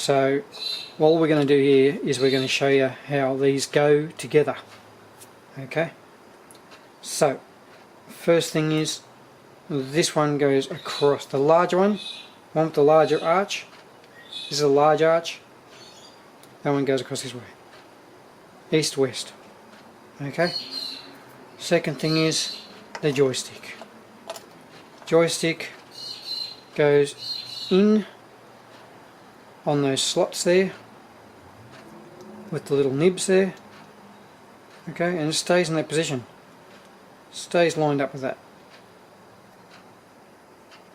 So all we're going to do here is we're going to show you how these go together. Okay, so first thing is this one goes across, the larger one with the larger arch. This is a large arch. That one goes across this way, east west. Okay, second thing is the joystick. Joystick goes in on those slots there with the little nibs there. Okay, and it stays in that position, stays lined up with that.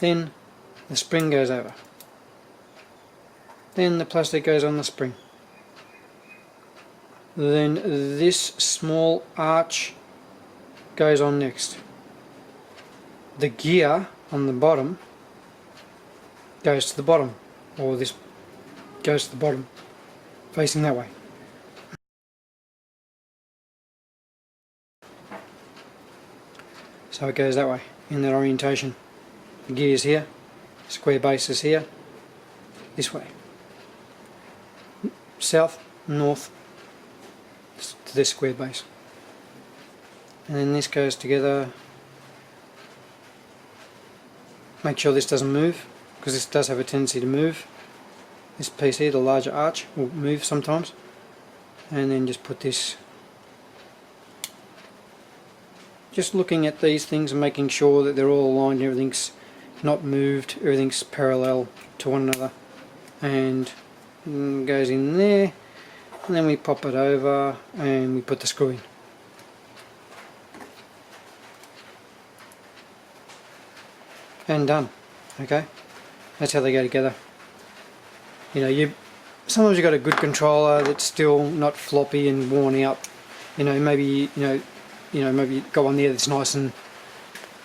Then the spring goes over, then the plastic goes on the spring, then this small arch goes on next. The gear on the bottom goes to the bottom, or this goes to the bottom facing that way. So it goes that way in that orientation. The gear's here, square base is here, this way, south, north to this square base, and then this goes together. Make sure this doesn't move, because this does have a tendency to move. This piece here, the larger arch, will move sometimes, and then just put this, just looking at these things and making sure that they're all aligned, everything's not moved, everything's parallel to one another, and goes in there, and then we pop it over and we put the screw in. And done. Okay, that's how they go together. You know, sometimes you've got a good controller that's still not floppy and worn out. You know, maybe maybe you've got one there that's nice and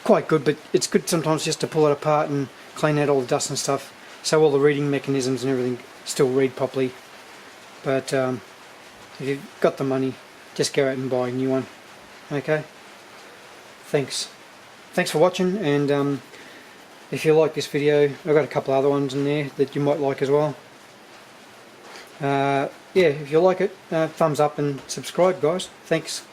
quite good, but it's good sometimes just to pull it apart and clean out all the dust and stuff, so all the reading mechanisms and everything still read properly. But if you've got the money, just go out and buy a new one. Okay, thanks for watching, and if you like this video, I've got a couple other ones in there that you might like as well. Yeah, if you like it, thumbs up and subscribe, guys. Thanks.